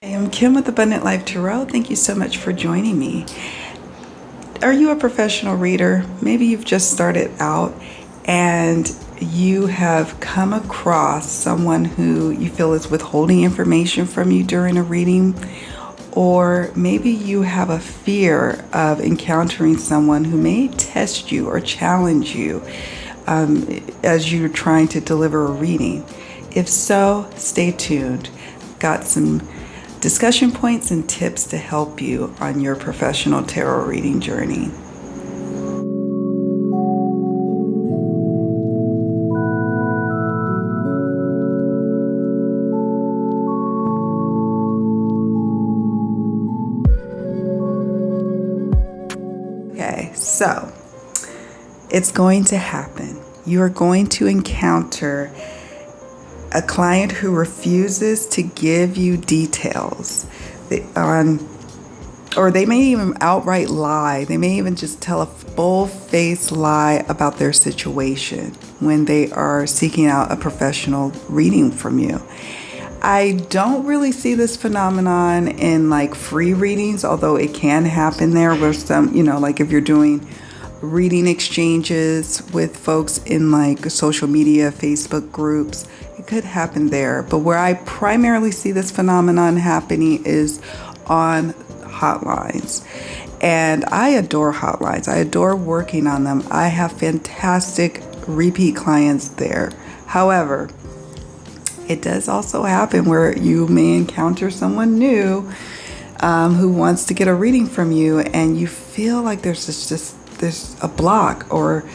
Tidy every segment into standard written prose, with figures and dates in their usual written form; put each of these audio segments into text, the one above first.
Hey, I'm Kim with Abundant Life Tarot. Thank you so much for joining me. Are you a professional reader? Maybe you've just started out and you have come across someone who you feel is withholding information from you during a reading, or maybe you have a fear of encountering someone who may test you or challenge you as you're trying to deliver a reading. If so, stay tuned. I've got some discussion points and tips to help you on your professional tarot reading journey. Okay, so it's going to happen. You are going to encounter a client who refuses to give you details or they may even outright lie. They may even just tell a full-faced lie about their situation when they are seeking out a professional reading from you. I don't really see this phenomenon in like free readings, although it can happen there where some, like if you're doing reading exchanges with folks in like social media, Facebook groups, it could happen there. But where I primarily see this phenomenon happening is on hotlines. And I adore hotlines. I adore working on them. I have fantastic repeat clients there. However, it does also happen where you may encounter someone new who wants to get a reading from you, and you feel like there's a block, or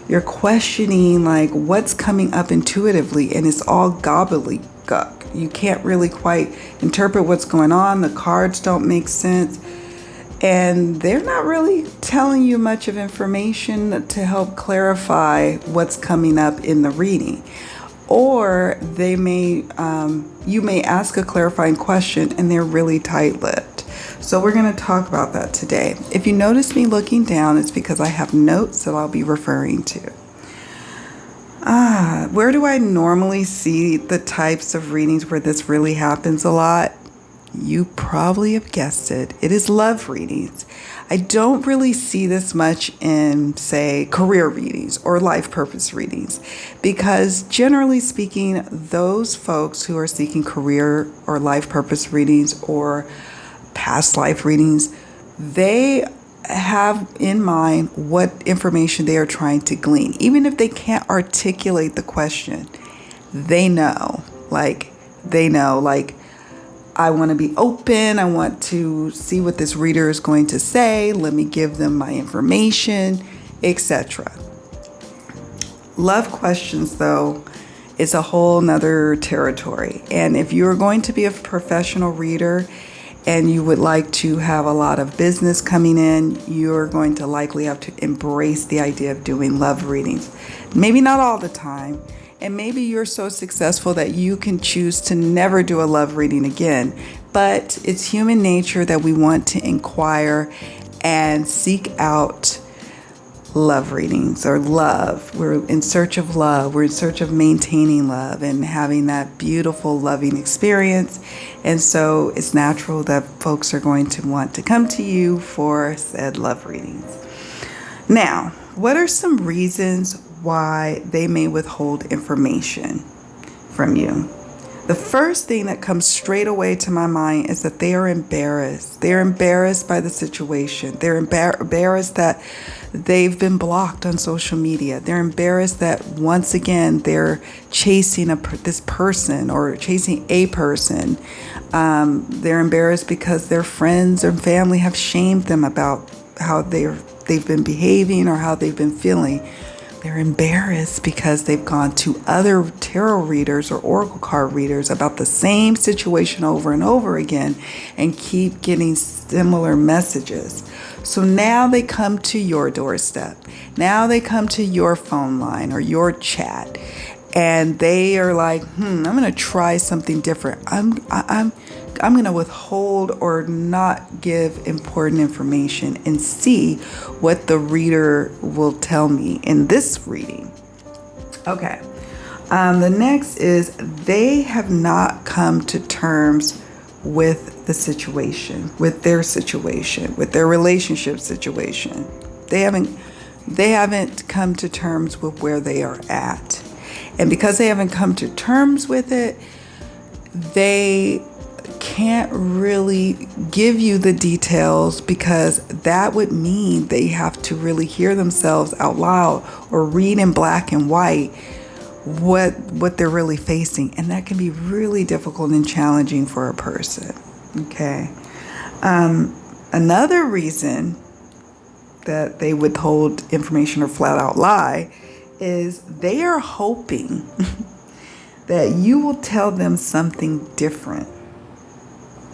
you're questioning like what's coming up intuitively, and it's all gobbledygook. You can't really quite interpret what's going on. The cards don't make sense, and they're not really telling you much of information to help clarify what's coming up in the reading. Or they may, you may ask a clarifying question and they're really tight-lipped. So we're going to talk about that today. If you notice me looking down, it's because I have notes that I'll be referring to. Where do I normally see the types of readings where this really happens a lot? You probably have guessed it. It is love readings. I don't really see this much in, say, career readings or life purpose readings, because generally speaking, those folks who are seeking career or life purpose readings or past life readings, they have in mind what information they are trying to glean. Even if they can't articulate the question, they know, I want to be open. I want to see what this reader is going to say. Let me give them my information, etc. Love questions, though, is a whole nother territory. And if you're going to be a professional reader and you would like to have a lot of business coming in, you're going to likely have to embrace the idea of doing love readings. Maybe not all the time. And maybe you're so successful that you can choose to never do a love reading again. But it's human nature that we want to inquire and seek out love readings or love. We're in search of love. We're in search of maintaining love and having that beautiful, loving experience. And so it's natural that folks are going to want to come to you for said love readings. Now, what are some reasons why they may withhold information from you? The first thing that comes straight away to my mind is that they are embarrassed. They're embarrassed by the situation. They're embarrassed that they've been blocked on social media. They're embarrassed that once again they're chasing this person or chasing a person. They're embarrassed because their friends or family have shamed them about how they've been behaving or how they've been feeling. They're embarrassed because they've gone to other tarot readers or oracle card readers about the same situation over and over again and keep getting similar messages. So now they come to your doorstep. Now they come to your phone line or your chat, and they are like, I'm going to try something different. I'm going to withhold or not give important information and see what the reader will tell me in this reading. Okay. The next is they have not come to terms with the situation, with their situation, with their relationship situation. They haven't come to terms with where they are at. And because they haven't come to terms with it, they can't really give you the details, because that would mean they have to really hear themselves out loud or read in black and white what they're really facing. And that can be really difficult and challenging for a person. Okay. Another reason that they withhold information or flat out lie is they are hoping that you will tell them something different.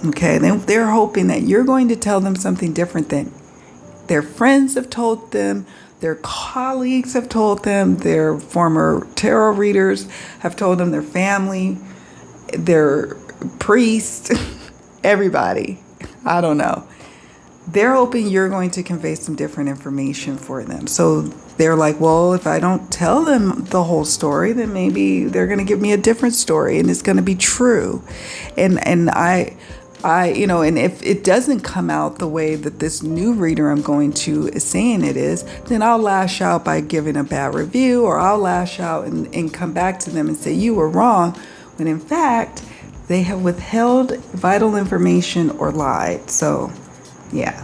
Okay, they're hoping that you're going to tell them something different than their friends have told them, their colleagues have told them, their former tarot readers have told them, their family, their priest, everybody. I don't know. They're hoping you're going to convey some different information for them. So they're like, well, if I don't tell them the whole story, then maybe they're going to give me a different story and it's going to be true. And I, and if it doesn't come out the way that this new reader I'm going to is saying it is, then I'll lash out by giving a bad review, or I'll lash out and come back to them and say you were wrong, when in fact they have withheld vital information or lied. So yeah.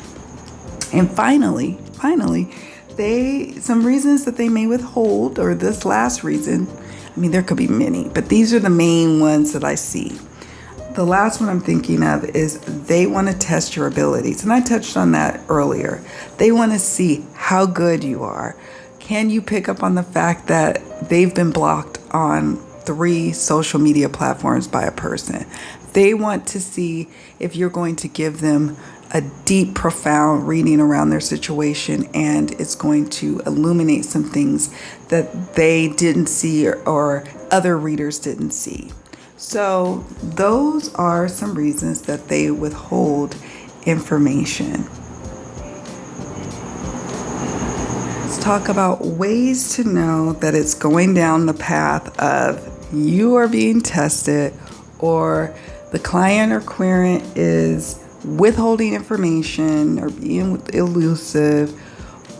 And finally, some reasons that they may withhold, or this last reason, there could be many, but these are the main ones that I see. The last one I'm thinking of is they want to test your abilities. And I touched on that earlier. They want to see how good you are. Can you pick up on the fact that they've been blocked on 3 social media platforms by a person? They want to see if you're going to give them a deep, profound reading around their situation, and it's going to illuminate some things that they didn't see or other readers didn't see. So those are some reasons that they withhold information. Let's talk about ways to know that it's going down the path of you are being tested, or the client or querent is withholding information, or being elusive,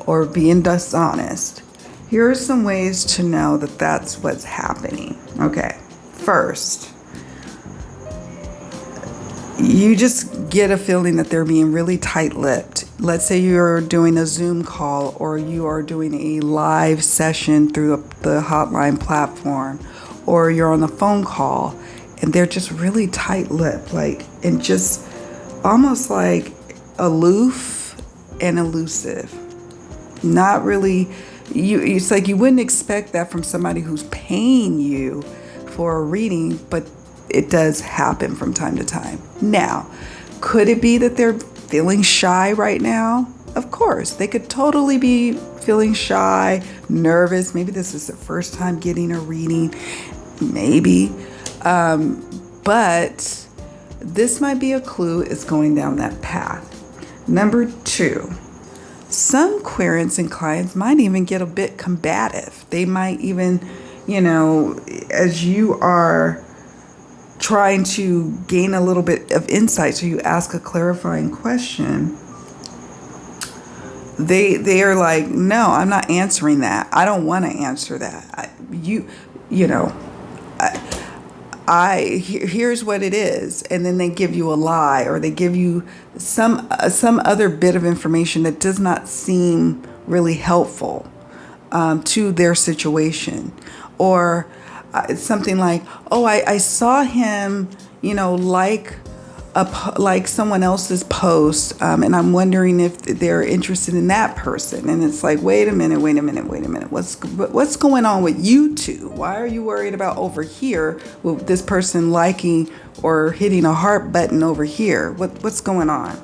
or being dishonest. Here are some ways to know that that's what's happening. Okay. First, you just get a feeling that they're being really tight-lipped. Let's say you're doing a Zoom call, or you are doing a live session through the hotline platform, or you're on a phone call, and they're just really tight-lipped, and just almost like aloof and elusive. Not really, it's like you wouldn't expect that from somebody who's paying you for a reading, but it does happen from time to time. Now, could it be that they're feeling shy right now? Of course, they could totally be feeling shy, nervous. Maybe this is their first time getting a reading, maybe. But this might be a clue it's going down that path. Number 2, some querents and clients might even get a bit combative. They might even, as you are trying to gain a little bit of insight, so you ask a clarifying question, they are like, no, I'm not answering that. I don't want to answer that. Here's what it is. And then they give you a lie, or they give you some other bit of information that does not seem really helpful to their situation. Or something like, oh, I saw him, like someone else's post, and I'm wondering if they're interested in that person. And it's like, wait a minute. What's going on with you two? Why are you worried about over here with this person liking or hitting a heart button over here? What's going on?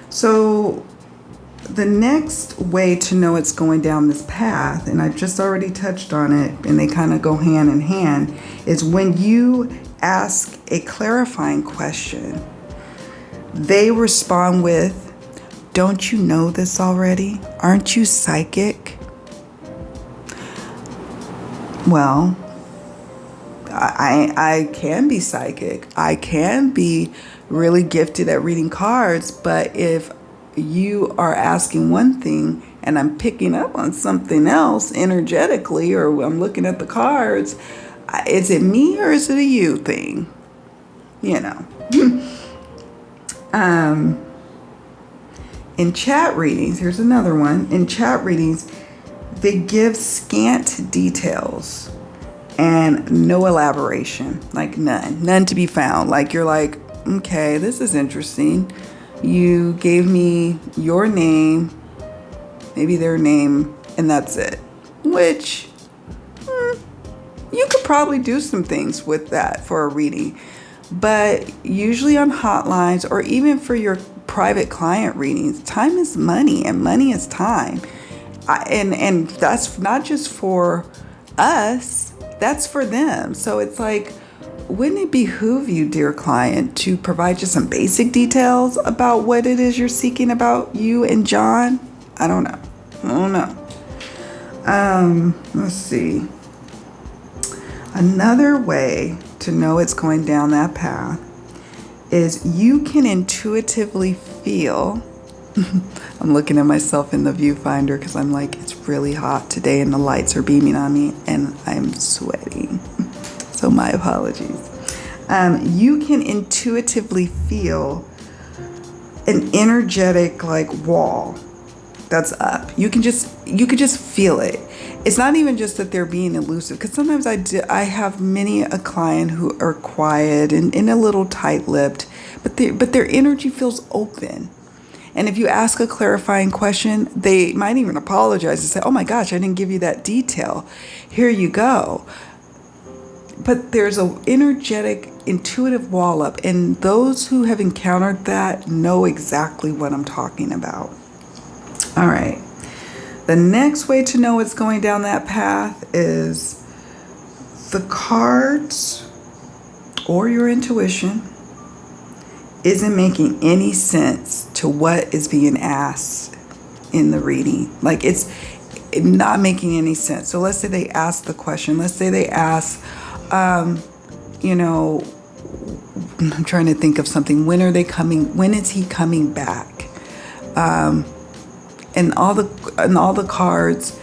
So the next way to know it's going down this path, and I've just already touched on it, and they kind of go hand in hand, is when you ask a clarifying question, they respond with, don't you know this already? Aren't you psychic? Well, I can be psychic. I can be really gifted at reading cards, but if you are asking one thing and I'm picking up on something else energetically, or I'm looking at the cards, is it me or is it a you thing? You know. In chat readings, here's another one. In chat readings, they give scant details and no elaboration, like none to be found. Like you're like, okay, this is interesting. You gave me your name, maybe their name, and that's it. Which, you could probably do some things with that for a reading. But usually on hotlines, or even for your private client readings, time is money and money is time. And that's not just for us, that's for them. So it's like, wouldn't it behoove you, dear client, to provide just some basic details about what it is you're seeking about you and John? I don't know. Let's see. Another way to know it's going down that path is you can intuitively feel. I'm looking at myself in the viewfinder because I'm like, it's really hot today and the lights are beaming on me and I'm sweating. So my apologies. You can intuitively feel an energetic like wall that's up. You could just feel it. It's not even just that they're being elusive, because sometimes I have many a client who are quiet and a little tight-lipped, but their energy feels open. And if you ask a clarifying question, they might even apologize and say, oh my gosh, I didn't give you that detail. Here you go. But there's an energetic, intuitive wall up, and those who have encountered that know exactly what I'm talking about. All right. The next way to know it's going down that path is the cards or your intuition isn't making any sense to what is being asked in the reading. Like it's not making any sense. So let's say they ask the question. Let's say they ask, I'm trying to think of something. When are they coming? When is he coming back? And all the cards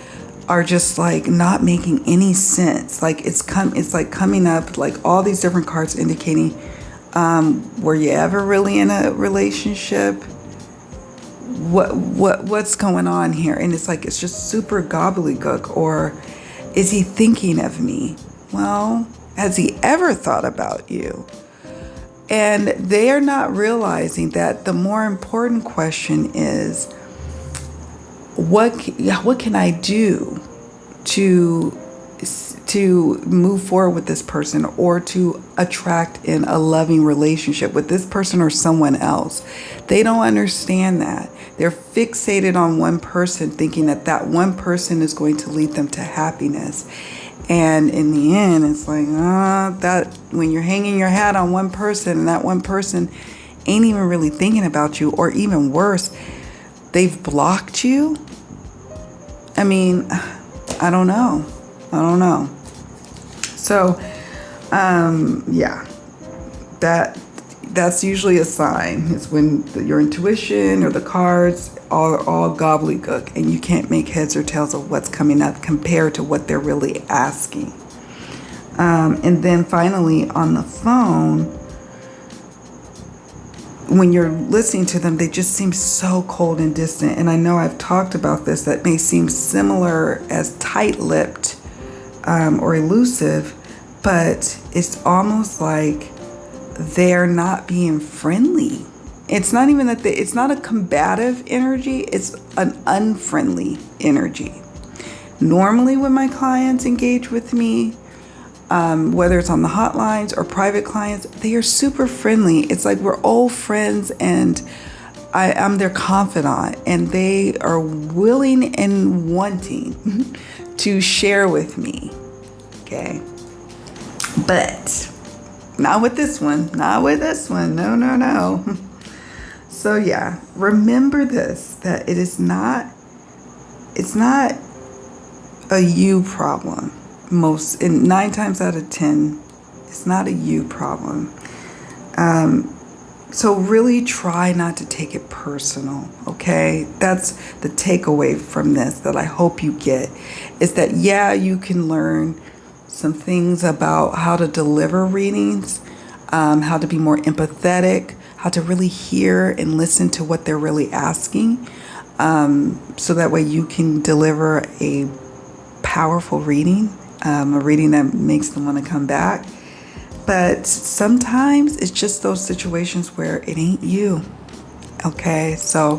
are just like not making any sense. Like it's like coming up like all these different cards indicating, were you ever really in a relationship? What's going on here? And it's like it's just super gobbledygook. Or is he thinking of me? Well, has he ever thought about you? And they are not realizing that the more important question is, what can I do to move forward with this person, or to attract in a loving relationship with this person or someone else? They don't understand that. They're fixated on one person, thinking that one person is going to lead them to happiness. And in the end, it's like, that when you're hanging your hat on one person and that one person ain't even really thinking about you, or even worse, they've blocked you. I mean, I don't know. So, yeah, that's usually a sign. It's when your intuition or the cards are all gobbledygook and you can't make heads or tails of what's coming up compared to what they're really asking. And then finally on the phone, when you're listening to them, they just seem so cold and distant. And I know I've talked about this, that may seem similar as tight-lipped or elusive, but it's almost like they're not being friendly. It's not even that it's not a combative energy, it's an unfriendly energy. Normally when my clients engage with me, whether it's on the hotlines or private clients, they are super friendly. It's like we're old friends and I'm their confidant, and they are willing and wanting to share with me. Okay. But not with this one. No. So yeah, remember this, that it's not a you problem. 9 times out of 10, It's not a you problem. So really try not to take it personal, okay? That's the takeaway from this that I hope you get, is that, yeah, you can learn some things about how to deliver readings, how to be more empathetic, how to really hear and listen to what they're really asking, so that way you can deliver a powerful reading, a reading that makes them want to come back. But sometimes it's just those situations where it ain't you. Okay, so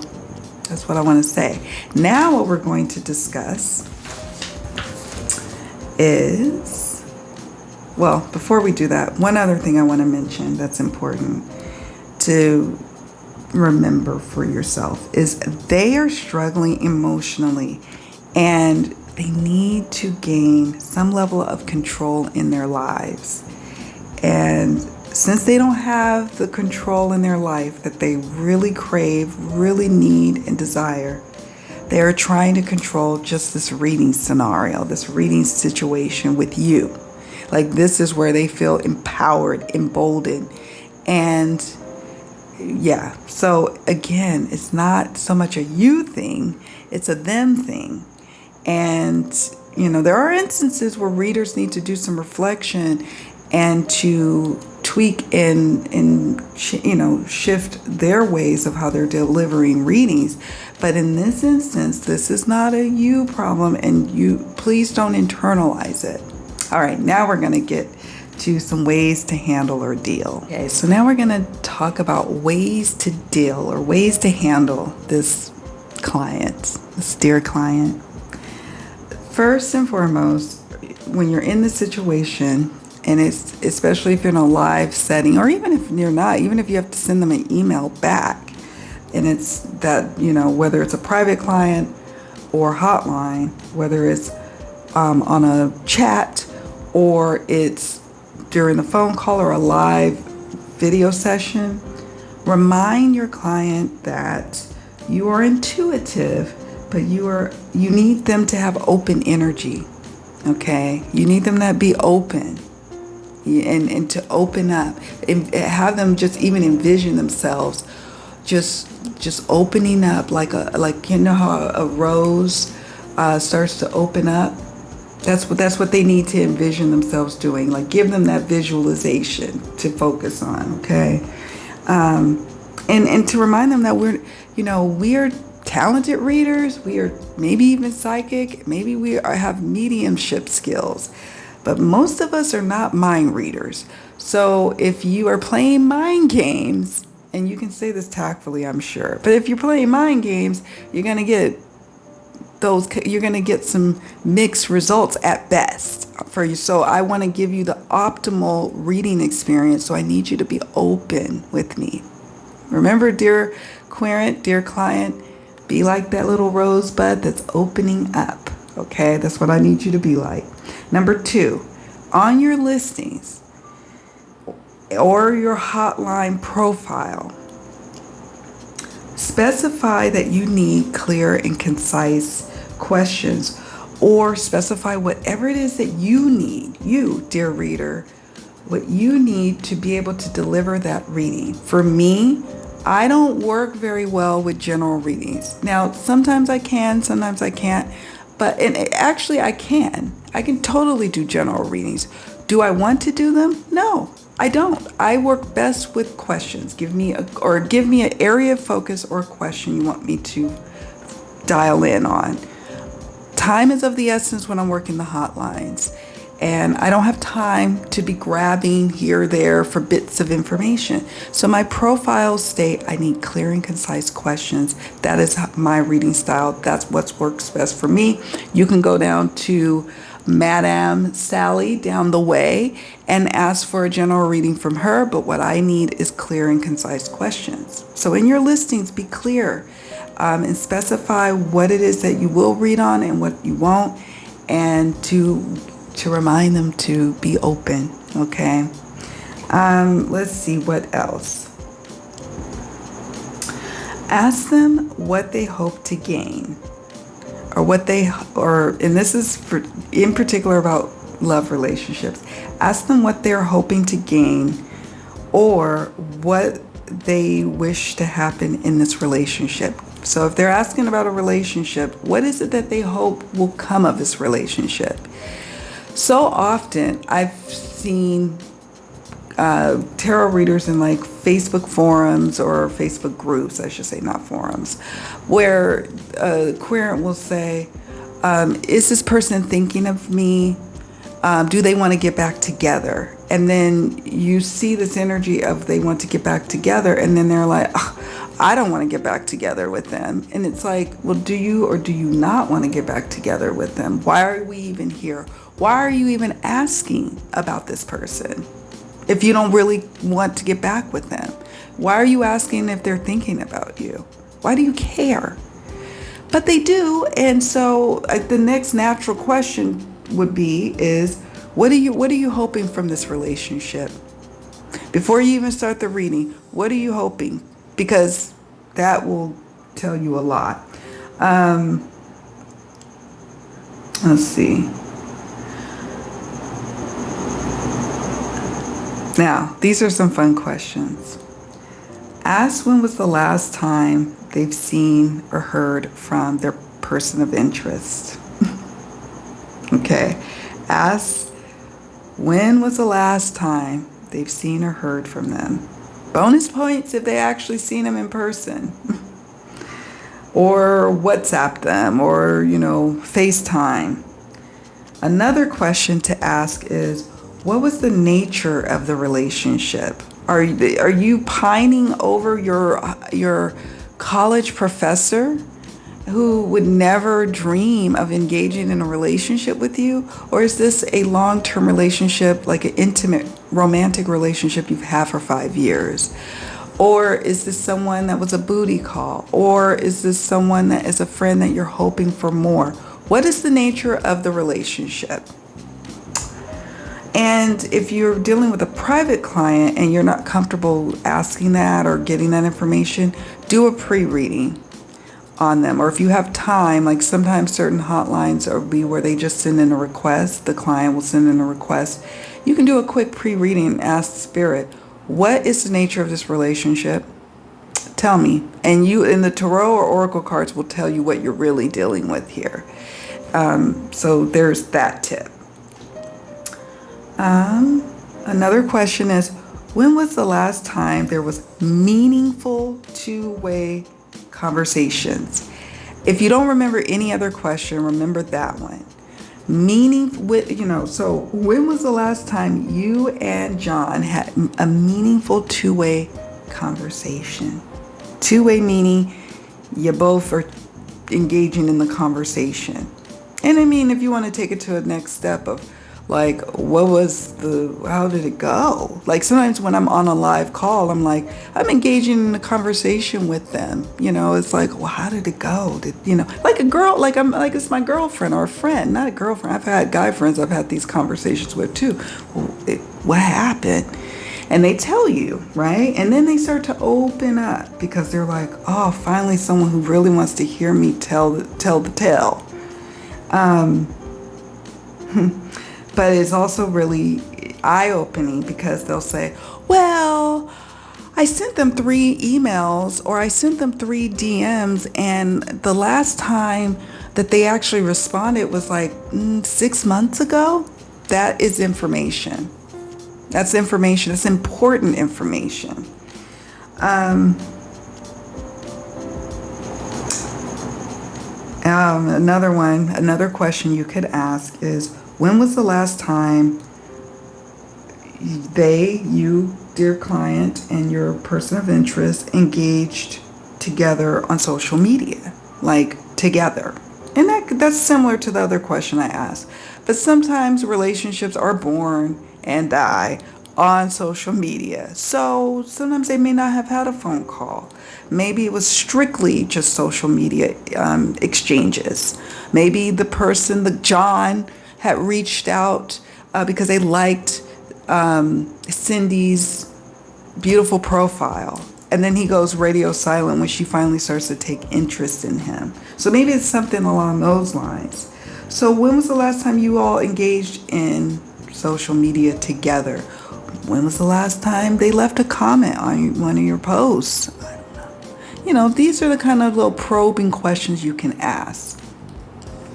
that's what I want to say. Now what we're going to discuss is, well, before we do that, one other thing I want to mention that's important to remember for yourself is they are struggling emotionally and they need to gain some level of control in their lives. And since they don't have the control in their life that they really crave, really need, and desire, they are trying to control just this reading scenario, this reading situation with you. Like, this is where they feel empowered, emboldened. And yeah, so again, it's not so much a you thing, it's a them thing. And, there are instances where readers need to do some reflection and to tweak and shift their ways of how they're delivering readings. But in this instance, this is not a you problem, and you please don't internalize it. All right, now we're going to get to some ways to handle or deal. Okay, so now we're going to talk about ways to deal or ways to handle this client, this dear client. First and foremost, when you're in the situation, and it's especially if you're in a live setting, or even if you're not, even if you have to send them an email back, and it's that, whether it's a private client or hotline, whether it's on a chat or it's during the phone call or a live video session, remind your client that you are intuitive, but you need them to have open energy. Okay, you need them to be open. And to open up and have them just even envision themselves just opening up like how a rose starts to open up. That's what they need to envision themselves doing. Like, give them that visualization to focus on. Okay, and to remind them that we're talented readers. We are maybe even psychic. Maybe we have mediumship skills. But most of us are not mind readers. So if you are playing mind games, and you can say this tactfully, I'm sure, but if you're playing mind games, you're going to get some mixed results at best for you. So I want to give you the optimal reading experience. So I need you to be open with me. Remember, dear querent, dear client, be like that little rosebud that's opening up. Okay, that's what I need you to be like. Number 2, on your listings or your hotline profile, specify that you need clear and concise questions, or specify whatever it is that you need, you, dear reader, what you need to be able to deliver that reading. For me, I don't work very well with general readings. Now, sometimes I can, sometimes I can't. But actually, I can totally do general readings. Do I want to do them? No, I don't. I work best with questions. Give me an area of focus or a question you want me to dial in on. Time is of the essence when I'm working the hotlines. And I don't have time to be grabbing here or there for bits of information. So my profiles state I need clear and concise questions. That is my reading style. That's what works best for me. You can go down to Madame Sally down the way and ask for a general reading from her. But what I need is clear and concise questions. So in your listings, be clear and specify what it is that you will read on and what you won't, and to remind them to be open. Okay. Let's see what else. Ask them what they hope to gain, and this is in particular about love relationships. Ask them what they're hoping to gain or what they wish to happen in this relationship. So if they're asking about a relationship, what is it that they hope will come of this relationship? So often I've seen tarot readers in like Facebook forums or Facebook groups, I should say, not forums, where a querent will say, is this person thinking of me? Do they want to get back together? And then you see this energy of they want to get back together, and then they're like, I don't want to get back together with them. And it's like, well, do you or do you not want to get back together with them? Why are we even here? Why are you even asking about this person if you don't really want to get back with them? Why are you asking if they're thinking about you? Why do you care? But they do. And so the next natural question would be is, what are you hoping from this relationship? Before you even start the reading, what are you hoping? Because that will tell you a lot. Let's see. Now, these are some fun questions. Ask when was the last time they've seen or heard from their person of interest. Okay. Ask when was the last time they've seen or heard from them. Bonus points if they actually seen them in person. Or WhatsApp them or, FaceTime. Another question to ask is, what was the nature of the relationship? Are you pining over your college professor who would never dream of engaging in a relationship with you? Or is this a long-term relationship, like an intimate romantic relationship you've had for 5 years? Or is this someone that was a booty call? Or is this someone that is a friend that you're hoping for more? What is the nature of the relationship? And if you're dealing with a private client and you're not comfortable asking that or getting that information, do a pre-reading on them. Or if you have time, like sometimes certain hotlines will be where they just send in a request. The client will send in a request. You can do a quick pre-reading and ask Spirit, what is the nature of this relationship? Tell me. And you, in the tarot or oracle cards, will tell you what you're really dealing with here. So there's that tip. Another question is, when was the last time there was meaningful two-way conversations? If you don't remember any other question, remember that one. So when was the last time you and John had a meaningful two-way conversation? Two-way meaning you both are engaging in the conversation. And I mean, if you want to take it to a next step of like, how did it go? Like sometimes when I'm on a live call, I'm engaging in a conversation with them. It's like, well, how did it go? Like a girl, it's my girlfriend or a friend, not a girlfriend. I've had guy friends I've had these conversations with too. Well, what happened? And they tell you, right? And then they start to open up because they're like, oh, finally someone who really wants to hear me tell the tale. But it's also really eye-opening because they'll say, well, I sent them 3 emails or I sent them 3 DMs, and the last time that they actually responded was like 6 months ago. That is information. That's information. It's important information. Another question you could ask is, when was the last time you, dear client, and your person of interest engaged together on social media? Like together. And that's similar to the other question I asked. But sometimes relationships are born and die on social media. So sometimes they may not have had a phone call. Maybe it was strictly just social media exchanges. Maybe the John had reached out because they liked Cindy's beautiful profile. And then he goes radio silent when she finally starts to take interest in him. So maybe it's something along those lines. So when was the last time you all engaged in social media together? When was the last time they left a comment on one of your posts? These are the kind of little probing questions you can ask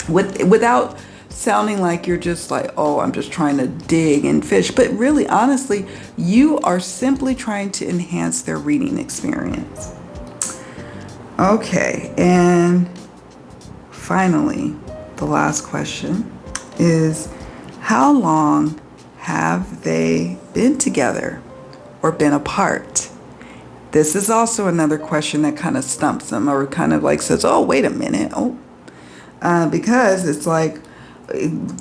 without sounding like you're just like, oh, I'm just trying to dig and fish. But really, honestly, you are simply trying to enhance their reading experience. Okay, and finally, the last question is, how long have they been together or been apart? This is also another question that kind of stumps them, or kind of like says, oh, wait a minute. Because it's like,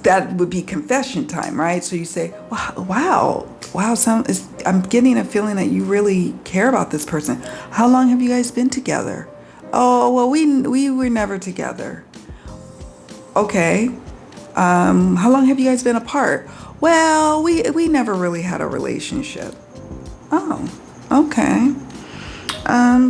that would be confession time, right? So you say, wow, I'm getting a feeling that you really care about this person. How long have you guys been together? Oh, well, we were never together. Okay. How long have you guys been apart? Well, we never really had a relationship. Oh, okay.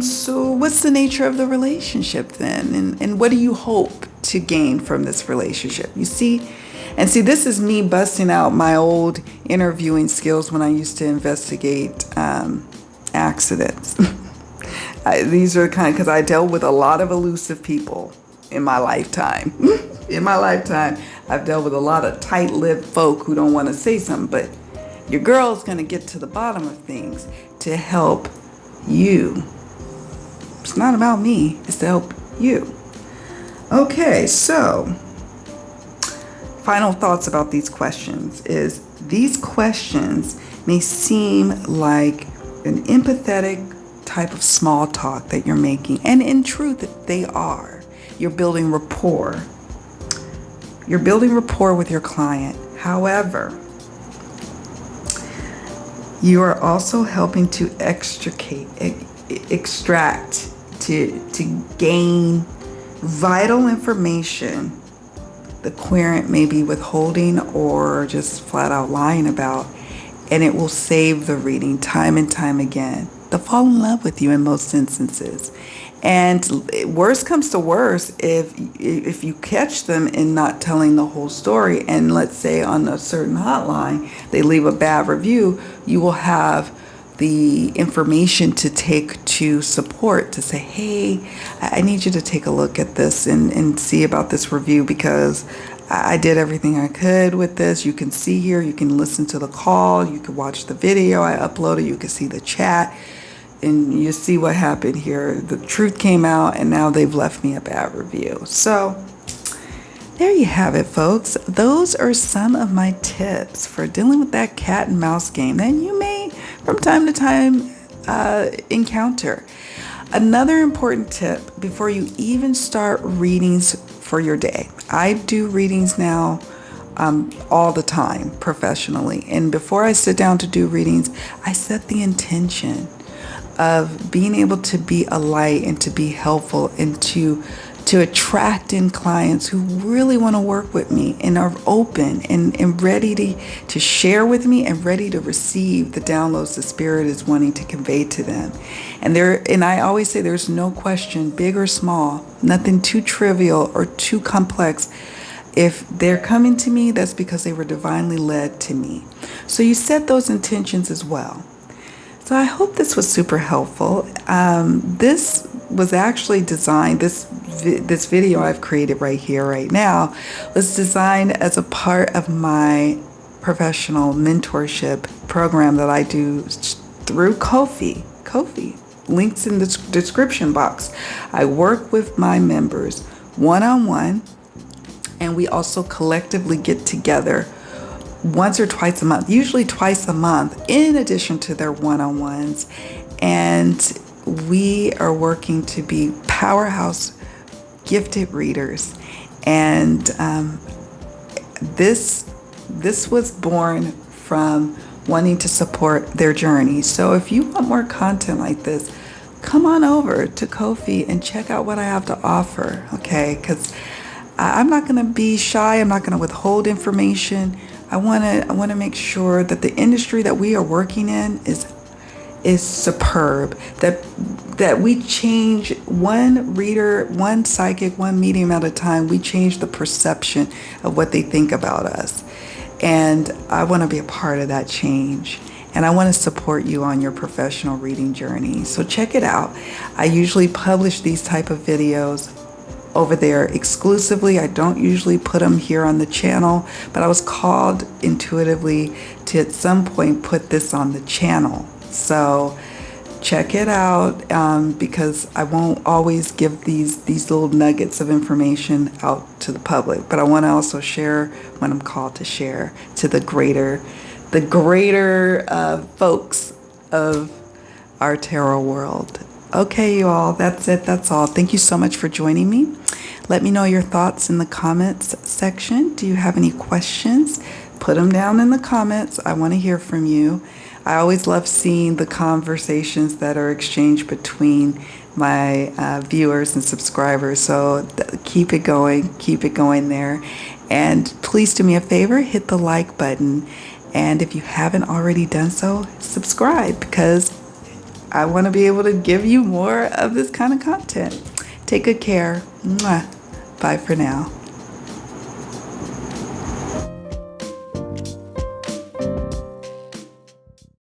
So what's the nature of the relationship then? And what do you hope to gain from this relationship? You see? And see, this is me busting out my old interviewing skills when I used to investigate accidents. These are because I dealt with a lot of elusive people in my lifetime. In my lifetime, I've dealt with a lot of tight-lipped folk who don't want to say something, but your girl's going to get to the bottom of things to help you. It's not about me, it's to help you. Okay, so final thoughts about these questions is these questions may seem like an empathetic type of small talk that you're making, and in truth they are. You're building rapport. You're building rapport with your client. However, you are also helping to extract, to gain vital information the querent may be withholding or just flat out lying about, and it will save the reading time and time again. They'll fall in love with you in most instances. And worst comes to worst, if you catch them in not telling the whole story, and let's say on a certain hotline they leave a bad review, you will have the information to take to support to say, hey, I need you to take a look at this and see about this review, because I did everything I could with this. You can see here, you can listen to the call, you can watch the video I uploaded, you can see the chat, and you see what happened here. The truth came out, and now they've left me a bad review. So there you have it, folks. Those are some of my tips for dealing with that cat and mouse game that you may from time to time encounter. Another important tip before you even start readings for your day. I do readings now all the time professionally. And before I sit down to do readings, I set the intention of being able to be a light and to be helpful and to attract in clients who really want to work with me and are open and ready to share with me and ready to receive the downloads the Spirit is wanting to convey to them. And I always say there's no question, big or small, nothing too trivial or too complex. If they're coming to me, that's because they were divinely led to me. So you set those intentions as well. So I hope this was super helpful. This was actually designed, this video I've created right here, right now, was designed as a part of my professional mentorship program that I do through Ko-fi. Ko-fi, links in the description box. I work with my members one-on-one, and we also collectively get together once or twice a month, usually twice a month, in addition to their one-on-ones. And we are working to be powerhouse gifted readers. And this was born from wanting to support their journey. So if you want more content like this, come on over to Ko-fi and check out what I have to offer, okay? Because I'm not going to be shy. I'm not going to withhold information. I want to make sure that the industry that we are working in is superb. That we change one reader, one psychic, one medium at a time. We change the perception of what they think about us. And I want to be a part of that change. And I want to support you on your professional reading journey. So check it out. I usually publish these type of videos over there exclusively. I don't usually put them here on the channel, but I was called intuitively to at some point put this on the channel. So check it out, because I won't always give these little nuggets of information out to the public, but I want to also share when I'm called to share to the greater folks of our tarot world. Okay, you all, that's it. That's all. Thank you so much for joining me. Let me know your thoughts in the comments section. Do you have any questions? Put them down in the comments. I want to hear from you. I always love seeing the conversations that are exchanged between my viewers and subscribers. So keep it going there. And please do me a favor, hit the like button. And if you haven't already done so, subscribe, because I want to be able to give you more of this kind of content. Take good care. Mwah. Bye for now.